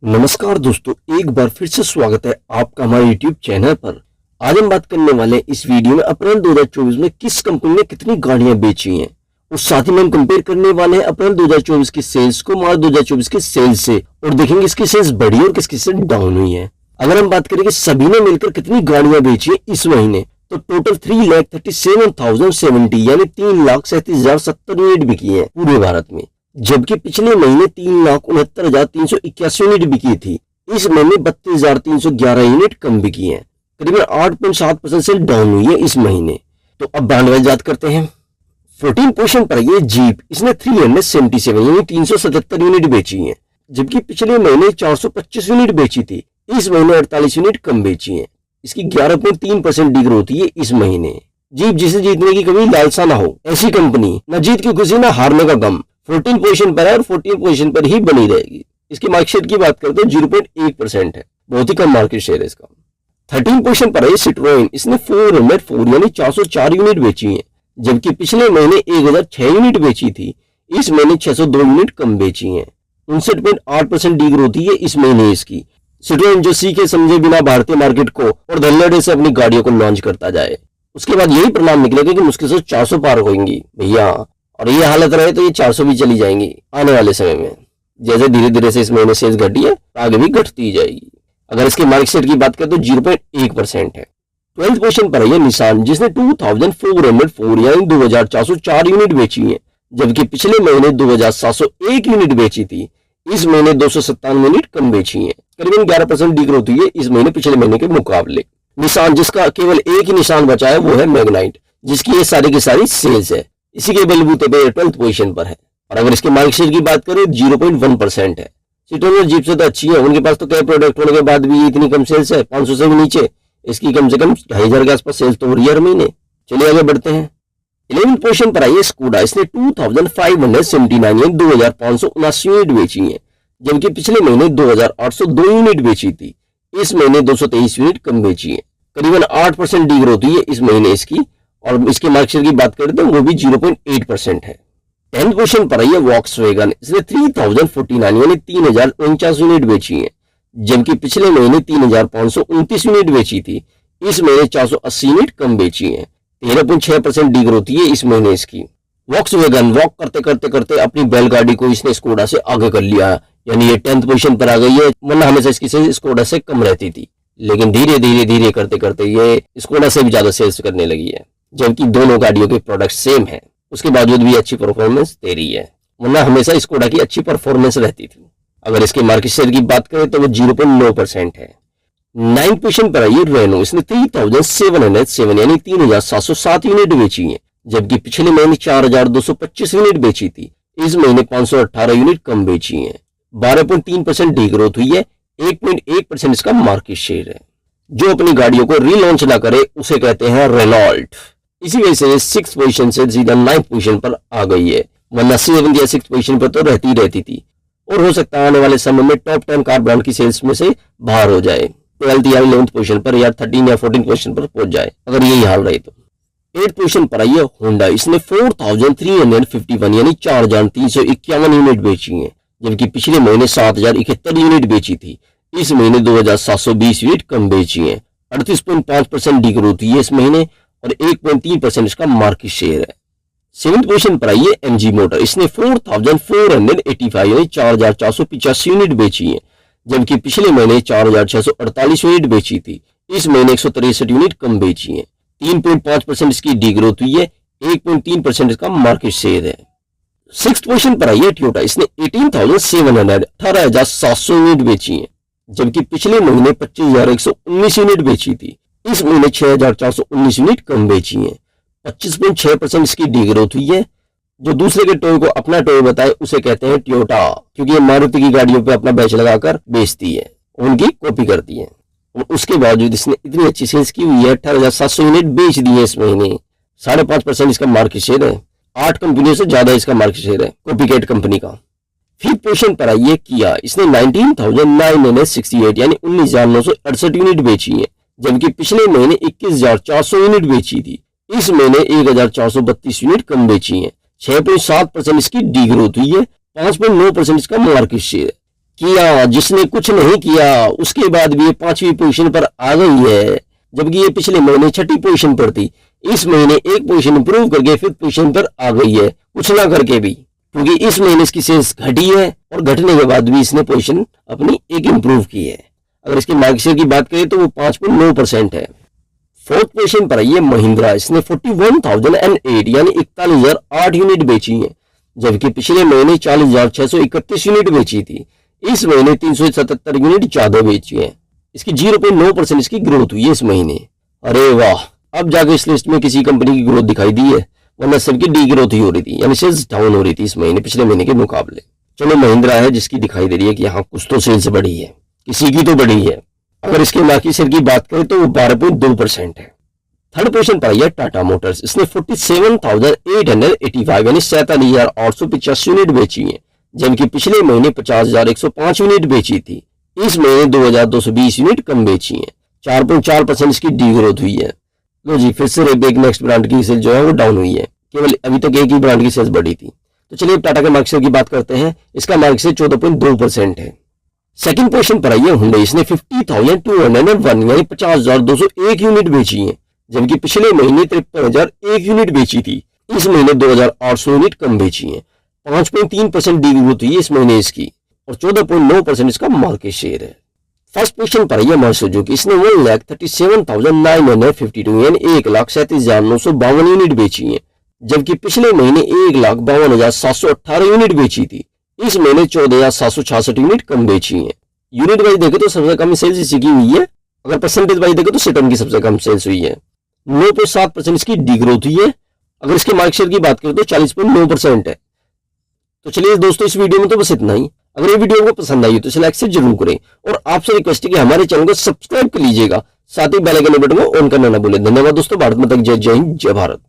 नमस्कार दोस्तों, एक बार फिर से स्वागत है आपका हमारे YouTube चैनल पर। आज हम बात करने वाले हैं इस वीडियो में अप्रैल 2024 में किस कंपनी ने कितनी गाड़ियां बेची हैं और साथ ही में हम कंपेयर करने वाले हैं अप्रैल 2024 की सेल्स को मार्च 2024 की सेल्स से और देखेंगे इसकी सेल्स बढ़ी और किसकी सेल्स डाउन हुई है। अगर हम बात करें कि सभी ने मिलकर कितनी गाड़ियां बेची है इस महीने, तो टोटल 3,37,070 यानी 3,37,070 यूनिट बिकी है पूरे भारत में, जबकि पिछले महीने 3,69,381 यूनिट बिकी थी। इस महीने 32,311 यूनिट कम बिकी है, करीबन 8.7% से डाउन हुई है इस महीने। तो अब ब्रांड वाइज बात करते हैं। 14 पोजीशन पर ये जीप, इसने 377 यानी 377 यूनिट बेची है, जबकि पिछले महीने 425 यूनिट बेची थी। इस महीने 48 यूनिट कम बेची है, इसकी 11.3% डिग्रोथ है इस महीने। जीप जिसे जीतने की कभी लालसा ना हो, ऐसी कंपनी, न जीत की खुशी ना हारने का गम, 14 पोजीशन पर है और 14 पोजीशन पर ही बनी रहेगी। इसकी मार्केट शेयर की बात करते हैं 0.1% है, बहुत ही कम मार्केट शेयर है इसका। 13 पोजीशन पर है सिट्रोइन, इसने 404 यानी 404 यूनिट बेची है, जबकि पिछले महीने 1006 यूनिट बेची थी। इस महीने 602 यूनिट कम बेची है, 59.8% डिग्रोथ है इस महीने इसकी। सिट्रोइन जो सीखे समझे बिना भारतीय मार्केट को और धल्लेड़े से अपनी गाड़ियों को लॉन्च करता जाए, उसके बाद यही परिणाम निकलेगा कि मुश्किल से 400 पार होंगी भैया, और ये हालत रहे तो ये 400 भी चली जाएंगी आने वाले समय में। जैसे धीरे धीरे से इस महीने सेल्स घटी है, आगे भी घटती जाएगी। अगर इसके मार्केट शेयर की बात करें तो 0.1% है। 12th पोजीशन पर है ये निसान, जिसने 2,404 यानी 2,404 यूनिट बेची है, जबकि पिछले महीने 2,701 यूनिट बेची थी। इस महीने 297 यूनिट कम बेची है, करीबन 11% डिग्रोथ हुई है इस महीने पिछले महीने के मुकाबले। निसान जिसका केवल एक ही निशान बचा है वो है मैग्नाइट, जिसकी ये सारी की सारी सेल्स है, इसी के बलबूते पे 12th पोजीशन पर है। और अगर इसके मार्केट शेयर की बात करें 0.1% है। सिट्रोइन जीप से तो अच्छी है, उनके पास तो कई प्रोडक्ट होने के बाद भी इतनी कम सेल्स है, 500 से भी नीचे। इसकी कम से कम 2,500 के आसपास सेल्स तो हो रही है हर महीने। चलिए आगे बढ़ते हैं। 11th पोजीशन पर आई है स्कूडा, इसने 2,579 यानी 2,579 यूनिट बेची है, जबकि पिछले महीने 2,802 यूनिट बेची थी। इस महीने 223 यूनिट कम बेची है, करीबन 8% डिग्रोथ हुई है इस महीने इसकी। और इसके मार्केट शेयर की बात करें तो वो भी 0.8% है। 10th पोजीशन पर है वॉक्सवैगन, इसने 3,049 यानी 3,049 यूनिट बेची है, जबकि पिछले महीने 3,529 यूनिट बेची थी। इस महीने 480 यूनिट कम बेची है, 13.6% डिग्रोथ है इस महीने इसकी। वॉक्सवैगन वॉक करते करते करते अपनी बैलगाड़ी को इसने स्कोडा से आगे कर लिया, यानी ये 10th पोजीशन पर आ गई है, वरना हमेशा इसकी सेल्स स्कोडा से कम रहती थी, लेकिन धीरे धीरे धीरे करते करते ये स्कोडा से भी ज्यादा सेल्स करने लगी है, जबकि दोनों गाड़ियों के प्रोडक्ट सेम है, उसके बावजूद भी अच्छी परफॉर्मेंस दे रही है, वरना हमेशा स्कोडा की अच्छी परफॉर्मेंस रहती थी। अगर इसके मार्केट शेयर की बात करें तो वो 0.9% है। 9th पोजीशन पर है रेनो, इसने 3,707 यानी 3,707 यूनिट बेची है, जबकि पिछले महीने 4,225 यूनिट बेची थी। इस महीने 518 यूनिट कम बेची है, 12.3% डिग्रोथ हुई है, 1.1% इसका मार्केट शेयर है। जो अपनी गाड़ियों को रीलॉन्च ना करे उसे कहते हैं रेनॉल्ट। इसी वजह से 6th पोजीशन से सीधा 9th पोजीशन पर आ गई है, वरना 7th या 6th पोजीशन पर तो रहती थी, और हो सकता है आने वाले समय में टॉप 10 कार ब्रांड की सेल्स में से बाहर हो जाए, 12th या 11th पोजीशन पर या 13 या 14th पोजीशन पर पहुंच जाए, अगर यही हाल रहे तो। 8th पोजीशन पर आई है होंडा, इसने 4,351 यानी 4,351 यूनिट बेची है, जबकि पिछले महीने 7,071 यूनिट बेची थी। इस महीने 2,720 यूनिट कम बेची है, 38.5% डिग्रोथ हुई है इस महीने, और 1.3% इसका मार्केट शेयर है। 7th पोजीशन पर आई है एमजी मोटर, इसने 4,485 यानी 4,485 यूनिट बेची है, जबकि पिछले महीने 4,648 यूनिट बेची थी। इस महीने 163 यूनिट कम बेची है, 3.5% इसकी डिग्रोथ हुई है, 1.3% इसका मार्केट शेयर है। 6th पोजीशन पर आई है टोयोटा, इसने 18,700 यूनिट बेची है, जबकि पिछले महीने 25,119 यूनिट बेची थी। इस महीने 6,419 यूनिट कम बेची है, 25.6% इसकी डिग्रोथ हुई है। जो दूसरे के टोय को अपना टोय बताए उसे कहते हैं टोयोटा, क्योंकि ये मारुति की गाड़ियों पे अपना बैच लगाकर बेचती है, उनकी कॉपी करती है। और उसके बावजूद इसने इतनी अच्छी सेल्स की हुई है, 18,700 यूनिट बेच दी है इस महीने, 5.5% इसका मार्केट शेयर है। 8 कंपनियों से ज्यादा इसका मार्केट शेयर है कॉपीकैट कंपनी का। 5th पोजीशन पर आई है किया, इसने 19,968 यानी 19,968 यूनिट बेची है, जबकि पिछले महीने 21,400 यूनिट बेची थी। इस महीने 1,432 यूनिट कम बेची है, 6.7% इसकी डिग्रोथ हुई है, 5.9% इसका मार्केट शेयर है। किया, जिसने कुछ नहीं किया उसके बाद भी ये 5वीं पोजीशन पर आ गई है, जबकि ये पिछले महीने 6ठी पोजीशन पर थी। इस महीने एक पोजीशन इंप्रूव करके 5th पोजीशन पर आ गई है, कुछ ना करके भी, क्योंकि इस महीने इसकी सेल्स घटी है और घटने के बाद भी इसने पोजीशन अपनी एक इंप्रूव की है। अगर इसके मार्केट शेयर की बात करें तो वो 5.9% है। 4th पोजीशन पर है महिंद्रा, इसने 41,008 यानी 41,008 यूनिट बेची है, जबकि पिछले महीने 40,631 यूनिट बेची थी। इस महीने 377 यूनिट ज्यादा बेची है। इसकी 0.9% इसकी ग्रोथ हुई है इस महीने। अरे वाह, अब जाके इस लिस्ट में किसी कंपनी की ग्रोथ दिखाई दी है, वरना सबकी डी ग्रोथ ही हो रही थी, यानी सेल्स डाउन हो रही थी इस महीने पिछले महीने के मुकाबले। चलो महिंद्रा है जिसकी दिखाई दे रही है कि यहाँ कुछ तो सेल्स बढ़ी है, किसी की तो बढ़ी है। अगर इसके मार्केट शेयर की बात करें तो वो 12.2% है। 3rd पोजीशन पर है टाटा मोटर्स, इसने 47,885 यानी 47,885 यूनिट बेची है, जबकि पिछले महीने 50,105 यूनिट बेची थी। इस महीने 2,220 यूनिट कम बेची है, 4.4% इसकी डी ग्रोथ हुई है। लो जी, फिर से एक नेक्स्ट ब्रांड की सेल जो है वो डाउन हुई है, केवल अभी तक एक ही ब्रांड की सेल्स बढ़ी थी। तो चलिए टाटा के मार्केट शेयर की बात करते हैं। इसका मार्केट शेयर 14.2% है। 2nd पोजीशन पर है हुंडई, इसने 50,201 यानी 50,201 यूनिट बेची है, जबकि पिछले महीने 53,001 यूनिट बेची थी। इस महीने 2,800 यूनिट कम बेची है, 5.3% डी ग्रोथ हुई है इस महीने इसकी, और 14.9% इसका मार्केट शेयर है। 1st पोजीशन पर है मारुति सुजुकी, इसने 1,37,952 यानी 1,37,952 यूनिट बेची है, जबकि पिछले महीने 1,52,718 यूनिट बेची थी। इस महीने 14,766 यूनिट कम बेची है। यूनिट वाइज देखे तो सबसे कम सेल्स इसी की हुई है। अगर परसेंटेज वाइज देखे तो सिटन की सबसे कम सेल्स हुई है, 9.7% इसकी डी ग्रोथ हुई है। अगर इसके मार्केट शेयर की बात करें तो 40.9% है। तो चलिए दोस्तों, इस वीडियो में तो बस इतना ही। अगर ये वीडियो आपको पसंद आई तो इसे लाइक से जरूर करें, और आपसे रिक्वेस्ट है कि हमारे चैनल को सब्सक्राइब कर लीजिएगा, साथ ही बेल आइकन बटन को ऑन करना ना भूलें। धन्यवाद दोस्तों। भारत माता की जय, जय हिंद, जय भारत।